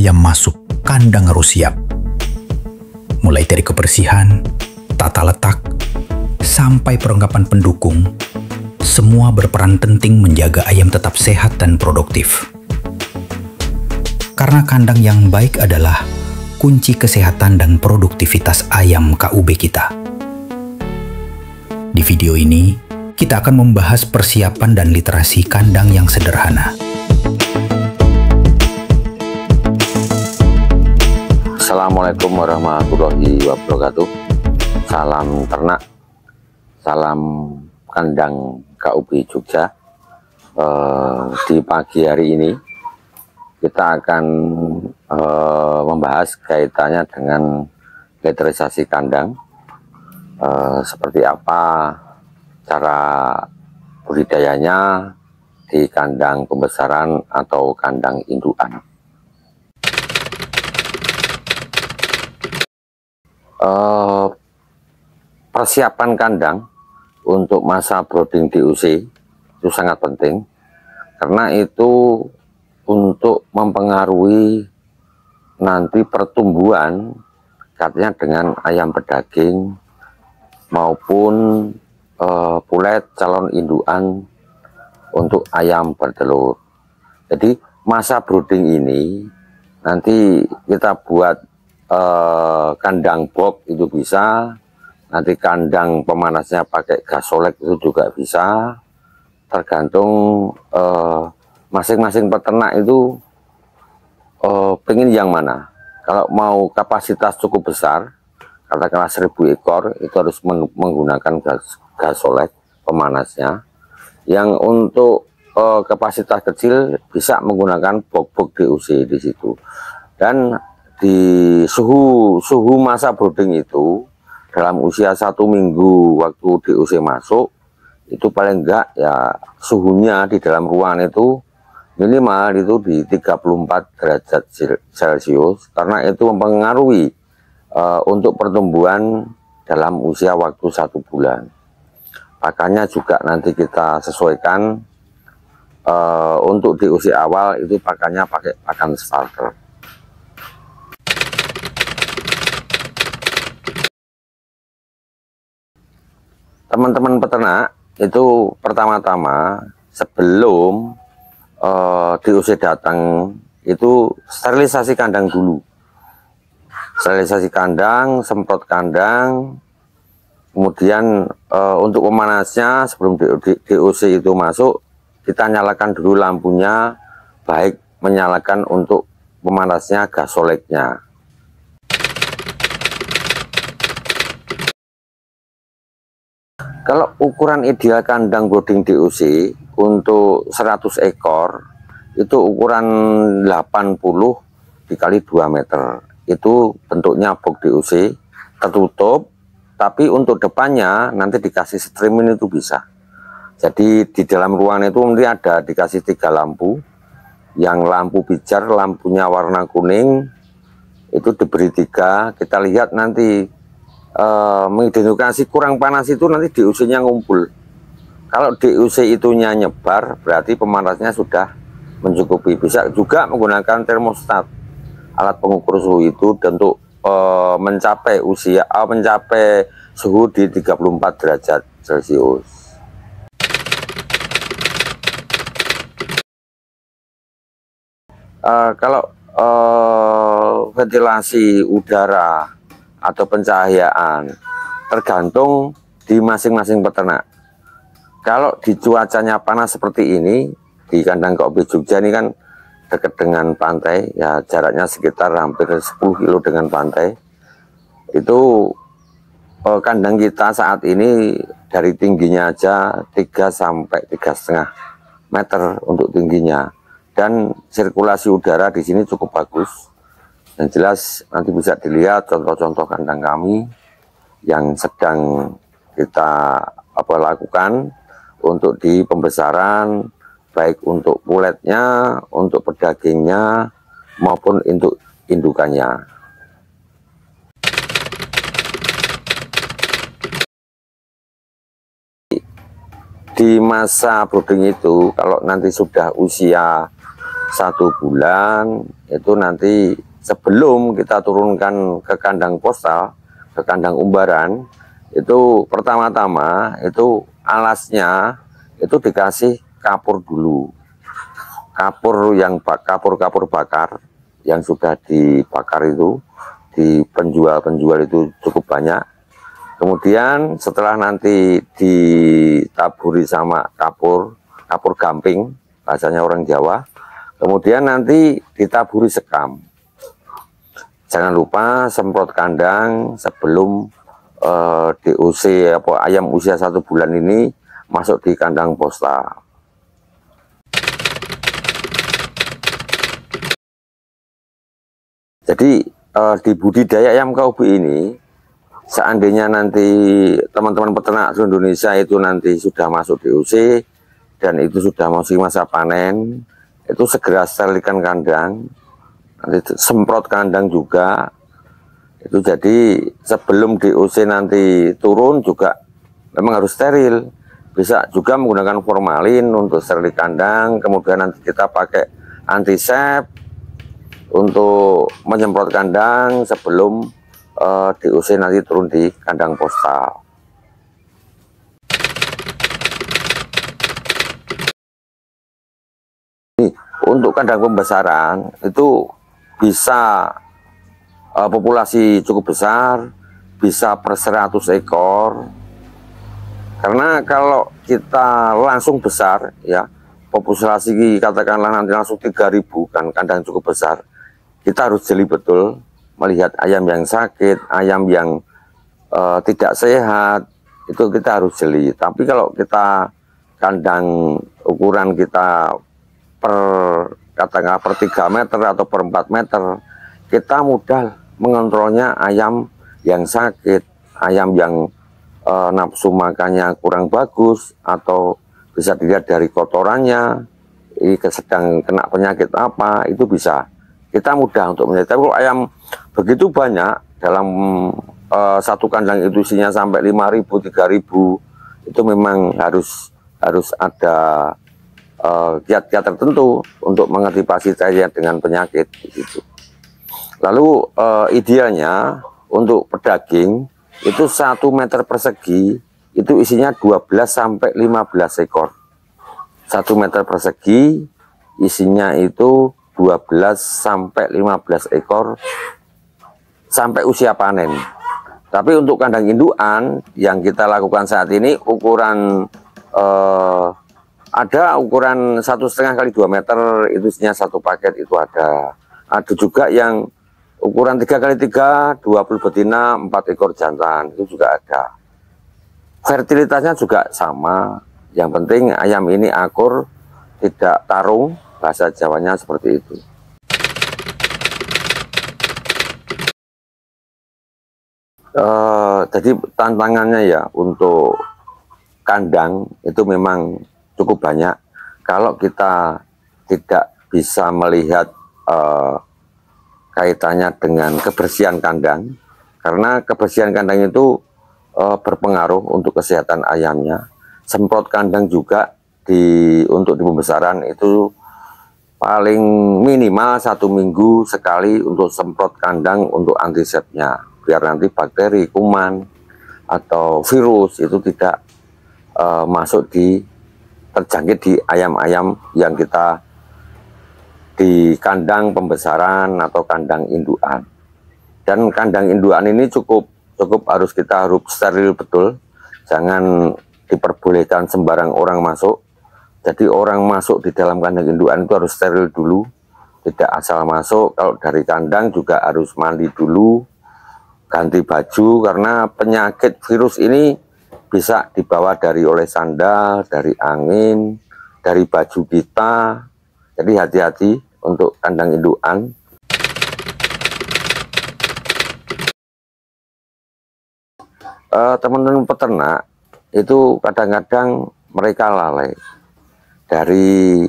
ayam masuk, kandang harus siap. Mulai dari kebersihan, tata letak, sampai perlengkapan pendukung, semua berperan penting menjaga ayam tetap sehat dan produktif. Karena kandang yang baik adalah kunci kesehatan dan produktivitas ayam KUB kita. Di video ini, kita akan membahas persiapan dan literasi kandang yang sederhana. Assalamualaikum warahmatullahi wabarakatuh. Salam ternak, salam kandang KUB Jogja. Di pagi hari ini kita akan membahas kaitannya dengan literasi kandang. Seperti apa cara budidayanya di kandang pembesaran atau kandang indukan. Persiapan kandang untuk masa brooding DUC itu sangat penting, karena itu untuk mempengaruhi nanti pertumbuhan katanya dengan ayam pedaging maupun pulet calon indukan untuk ayam bertelur. Jadi masa brooding ini nanti kita buat kandang box itu bisa, nanti kandang pemanasnya pakai gas solek itu juga bisa, tergantung masing-masing peternak itu pengen yang mana. Kalau mau kapasitas cukup besar, katakanlah 1000 ekor, itu harus menggunakan gas solek pemanasnya. Yang untuk kapasitas kecil bisa menggunakan box DUC di situ. Dan di suhu masa brooding itu dalam usia 1 minggu waktu DUC masuk, itu paling enggak ya suhunya di dalam ruangan itu minimal itu di 34 derajat Celcius, karena itu mempengaruhi untuk pertumbuhan dalam usia waktu 1 bulan. Makanya juga nanti kita sesuaikan untuk di usia awal itu pakannya pakai pakan starter. Teman-teman peternak itu pertama-tama sebelum DUC datang itu sterilisasi kandang dulu. Sterilisasi kandang, semprot kandang, kemudian untuk pemanasnya sebelum DUC itu masuk, kita nyalakan dulu lampunya, baik menyalakan untuk pemanasnya gas soleknya. Kalau ukuran ideal kandang brooding DUC untuk 100 ekor itu ukuran 80 dikali 2 meter. Itu bentuknya box DUC tertutup, tapi untuk depannya nanti dikasih streaming itu bisa. Jadi di dalam ruangan itu nanti ada dikasih 3 lampu, yang lampu pijar lampunya warna kuning itu diberi 3. Kita lihat nanti mengidentifikasi kurang panas itu nanti DUC-nya ngumpul. Kalau DUC itunya nyebar, berarti pemanasnya sudah mencukupi. Bisa juga menggunakan termostat, alat pengukur suhu itu untuk mencapai suhu di 34 derajat Celcius. Kalau ventilasi udara atau pencahayaan tergantung di masing-masing peternak. Kalau di cuacanya panas seperti ini, di kandang KUB Jogja ini kan dekat dengan pantai, ya jaraknya sekitar hampir 10 kilo dengan pantai. Itu kandang kita saat ini dari tingginya aja 3 sampai 3,5 meter untuk tingginya, dan sirkulasi udara di sini cukup bagus. Dan jelas nanti bisa dilihat contoh-contoh kandang kami yang sedang kita lakukan untuk di pembesaran, baik untuk puletnya, untuk pedagingnya, maupun untuk indukannya. Di masa brooding itu, kalau nanti sudah usia 1 bulan itu nanti sebelum kita turunkan ke kandang postal, ke kandang umbaran, itu pertama-tama itu alasnya itu dikasih kapur dulu, kapur yang kapur bakar yang sudah dibakar itu di penjual itu cukup banyak. Kemudian setelah nanti ditaburi sama kapur gamping, bahasanya orang Jawa, kemudian nanti ditaburi sekam. Jangan lupa semprot kandang sebelum DOC ayam usia 1 bulan ini masuk di kandang postal. Jadi di budidaya ayam KUB ini, seandainya nanti teman-teman peternak seluruh Indonesia itu nanti sudah masuk DOC dan itu sudah masuk masa panen, itu segera sterilkan kandang, nanti semprot kandang juga. Itu jadi sebelum DOC nanti turun juga memang harus steril. Bisa juga menggunakan formalin untuk steril kandang, kemudian nanti kita pakai antisep untuk menyemprot kandang sebelum DOC nanti turun di kandang postal. Untuk kandang pembesaran itu bisa populasi cukup besar, bisa per 100 ekor. Karena kalau kita langsung besar ya, populasi katakanlah nanti langsung 3.000 kan kandang cukup besar, kita harus jeli betul melihat ayam yang sakit, ayam yang tidak sehat, itu kita harus jeli. Tapi kalau kita kandang ukuran kita katakanlah per 3 meter atau per 4 meter, kita mudah mengontrolnya ayam yang sakit, ayam yang nafsu makannya kurang bagus, atau bisa dilihat dari kotorannya, ini sedang kena penyakit apa, itu bisa kita mudah untuk melihat. Tapi kalau ayam begitu banyak dalam satu kandang itu isinya sampai 5.000, 3.000, itu memang harus ada kiat-kiat tertentu untuk mengantisipasi saya dengan penyakit gitu. Lalu idealnya untuk pedaging itu 1 meter persegi itu isinya 12 sampai 15 ekor. 1 meter persegi isinya itu 12 sampai 15 ekor sampai usia panen. Tapi untuk kandang indukan yang kita lakukan saat ini ukuran ada ukuran 1,5 kali 2 meter, itu isinya 1 paket itu ada. Ada juga yang ukuran 3 kali 3, 20 betina, 4 ekor jantan, itu juga ada. Fertilitasnya juga sama. Yang penting ayam ini akur, tidak tarung, bahasa Jawanya seperti itu. Jadi tantangannya ya untuk kandang itu memang cukup banyak. Kalau kita tidak bisa melihat kaitannya dengan kebersihan kandang, karena kebersihan kandang itu berpengaruh untuk kesehatan ayamnya. Semprot kandang juga untuk di pembesaran itu paling minimal 1 minggu sekali untuk semprot kandang untuk antisepnya, biar nanti bakteri, kuman atau virus itu tidak masuk terjangkit di ayam-ayam yang kita di kandang pembesaran atau kandang indukan. Dan kandang indukan ini cukup harus steril betul, jangan diperbolehkan sembarang orang masuk. Jadi orang masuk di dalam kandang indukan itu harus steril dulu, tidak asal masuk. Kalau dari kandang juga harus mandi dulu, ganti baju, karena penyakit virus ini bisa dibawa oleh sandal, dari angin, dari baju kita. Jadi hati-hati untuk kandang indukan. Teman-teman peternak itu kadang-kadang mereka lalai. Dari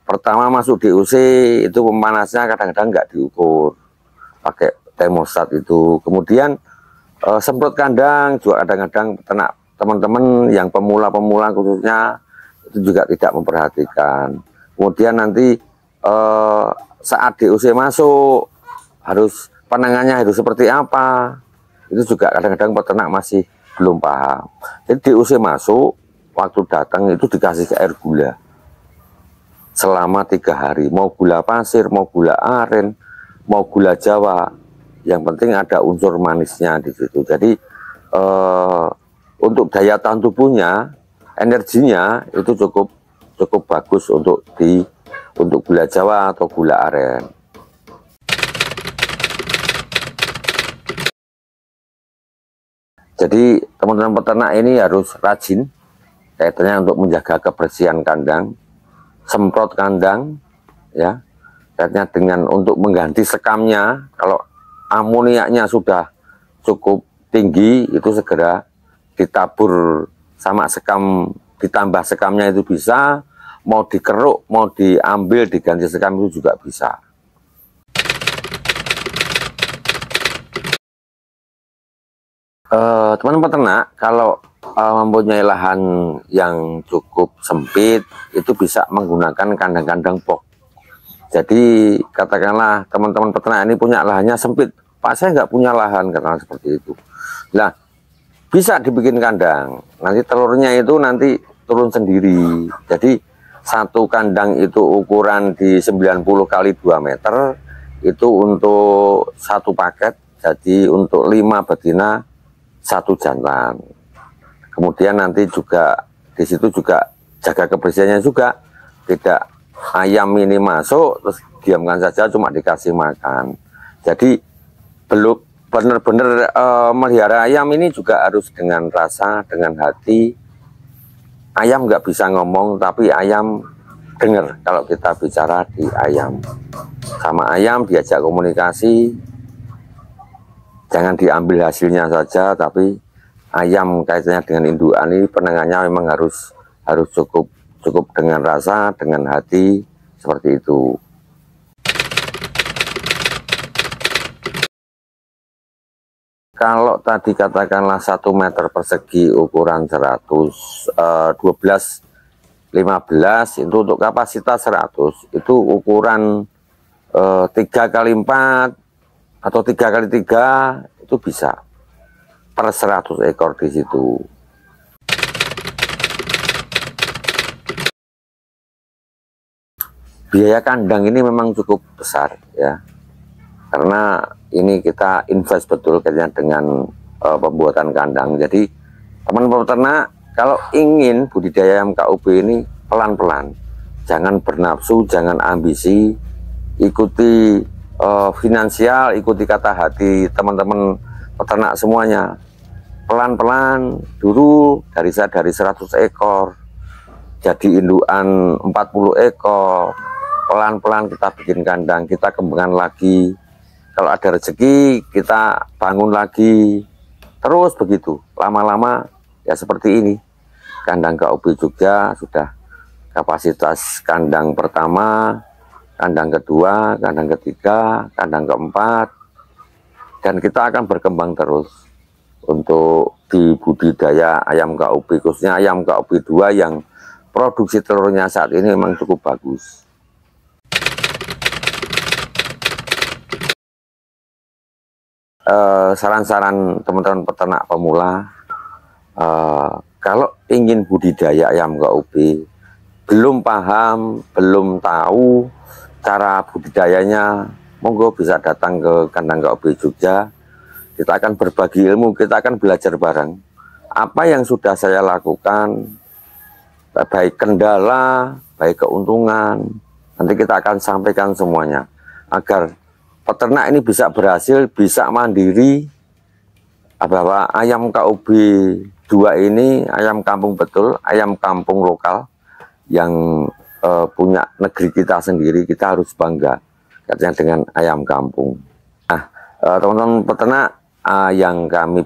pertama masuk DOC itu pemanasnya kadang-kadang nggak diukur pakai termostat itu. Kemudian semprot kandang juga kadang-kadang teman-teman yang pemula-pemula khususnya itu juga tidak memperhatikan. Kemudian nanti saat DOC masuk harus penanganannya harus seperti apa, itu juga kadang-kadang peternak masih belum paham. Jadi DOC masuk, waktu datang itu dikasih air gula selama 3 hari, mau gula pasir, mau gula aren, mau gula Jawa, yang penting ada unsur manisnya di situ. Jadi untuk daya tahan tubuhnya, energinya itu cukup bagus untuk gula Jawa atau gula aren. Jadi teman-teman peternak ini harus rajin kaitannya untuk menjaga kebersihan kandang, semprot kandang, ya, kaitannya dengan untuk mengganti sekamnya. Kalau amoniaknya sudah cukup tinggi, itu segera ditabur sama sekam, ditambah sekamnya itu bisa, mau dikeruk, mau diambil, diganti sekam itu juga bisa. Teman-teman peternak, kalau mempunyai lahan yang cukup sempit, itu bisa menggunakan kandang-kandang box. Jadi katakanlah teman-teman peternak ini punya lahannya sempit, Pak saya nggak punya lahan, karena seperti itu. Nah, bisa dibikin kandang, nanti telurnya itu nanti turun sendiri. Jadi satu kandang itu ukuran di 90 kali 2 meter, itu untuk satu paket, jadi untuk 5 betina, 1 jantan. Kemudian nanti juga di situ juga jaga kebersihannya juga, tidak ayam ini masuk terus diamkan saja cuma dikasih makan. Jadi belum benar-benar melihara ayam ini juga harus dengan rasa, dengan hati. Ayam nggak bisa ngomong, tapi ayam dengar kalau kita bicara di ayam. Sama ayam diajak komunikasi, jangan diambil hasilnya saja, tapi ayam kaitannya dengan indukan ini penanganannya memang harus cukup dengan rasa, dengan hati, seperti itu. Kalau tadi katakanlah 1 meter persegi ukuran 12-15 itu untuk kapasitas 100, itu ukuran 3 kali 4 atau 3 kali 3 itu bisa per 100 ekor di situ. Biaya kandang ini memang cukup besar ya, karena ini kita invest betul kayaknya dengan pembuatan kandang. Jadi teman-teman peternak kalau ingin budidaya ayam KUB ini pelan-pelan, jangan bernafsu, jangan ambisi, ikuti finansial, ikuti kata hati teman-teman peternak semuanya. Pelan-pelan dulu dari 100 ekor jadi indukan 40 ekor, pelan-pelan kita bikin kandang, kita kembangkan lagi. Kalau ada rezeki kita bangun lagi, terus begitu lama-lama ya seperti ini. Kandang KUB Jogja sudah kapasitas kandang pertama, kandang kedua, kandang ketiga, kandang keempat, dan kita akan berkembang terus untuk di budidaya ayam KUB, khususnya ayam KUB 2 yang produksi telurnya saat ini memang cukup bagus. Saran-saran teman-teman peternak pemula, kalau ingin budidaya ayam KUB, belum paham, belum tahu cara budidayanya, monggo bisa datang ke kandang KUB Jogja. Kita akan berbagi ilmu, kita akan belajar bareng. Apa yang sudah saya lakukan, baik kendala, baik keuntungan, nanti kita akan sampaikan semuanya, agar peternak ini bisa berhasil, bisa mandiri, bahwa ayam KUB 2 ini ayam kampung betul, ayam kampung lokal yang punya negeri kita sendiri. Kita harus bangga katanya dengan ayam kampung. Nah, teman-teman peternak, yang kami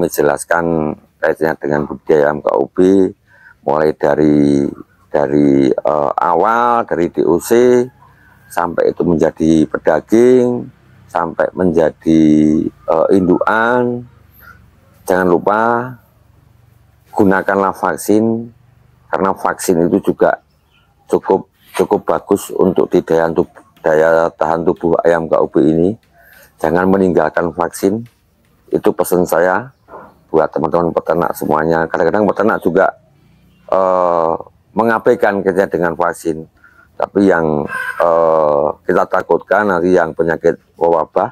jelaskan kaitannya dengan budidaya ayam KUB, mulai dari awal, dari DOC sampai itu menjadi pedaging, sampai menjadi indukan. Jangan lupa gunakanlah vaksin, karena vaksin itu juga cukup cukup bagus untuk di daya tahan tubuh ayam KUB ini. Jangan meninggalkan vaksin, itu pesan saya buat teman-teman peternak semuanya. Kadang-kadang peternak juga mengabaikan kaitannya dengan vaksin, tapi yang kita takutkan nanti yang penyakit wabah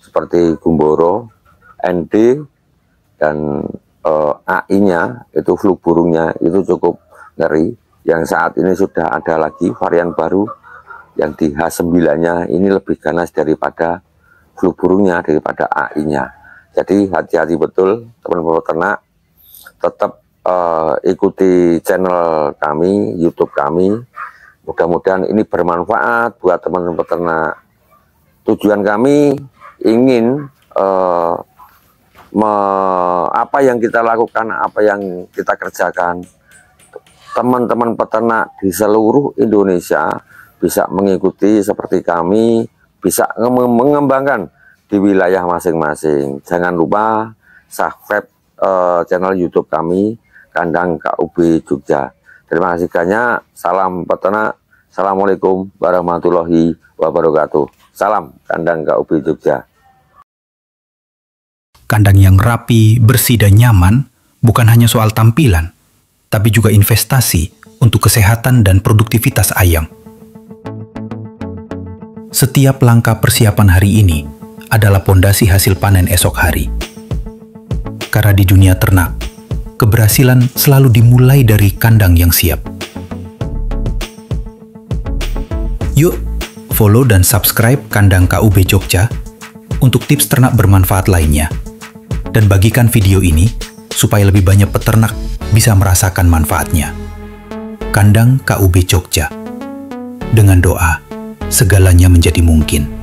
seperti gumboro, ND, dan AI-nya, itu flu burungnya, itu cukup ngeri. Yang saat ini sudah ada lagi varian baru, yang di H9-nya ini lebih ganas daripada flu burungnya, daripada AI-nya. Jadi hati-hati betul teman-teman peternak, tetap ikuti channel kami, YouTube kami. Mudah-mudahan ini bermanfaat buat teman-teman peternak. Tujuan kami ingin apa yang kita lakukan, apa yang kita kerjakan, teman-teman peternak di seluruh Indonesia bisa mengikuti seperti kami, bisa mengembangkan di wilayah masing-masing. Jangan lupa subscribe channel YouTube kami, Kandang KUB Jogja. Terima kasih banyak. Salam peternak. Assalamualaikum warahmatullahi wabarakatuh. Salam Kandang KUB Jogja. Kandang yang rapi, bersih, dan nyaman bukan hanya soal tampilan, tapi juga investasi untuk kesehatan dan produktivitas ayam. Setiap langkah persiapan hari ini adalah pondasi hasil panen esok hari. Karena di dunia ternak, keberhasilan selalu dimulai dari kandang yang siap. Yuk, follow dan subscribe Kandang KUB Jogja untuk tips ternak bermanfaat lainnya. Dan bagikan video ini supaya lebih banyak peternak bisa merasakan manfaatnya. Kandang KUB Jogja. Dengan doa, segalanya menjadi mungkin.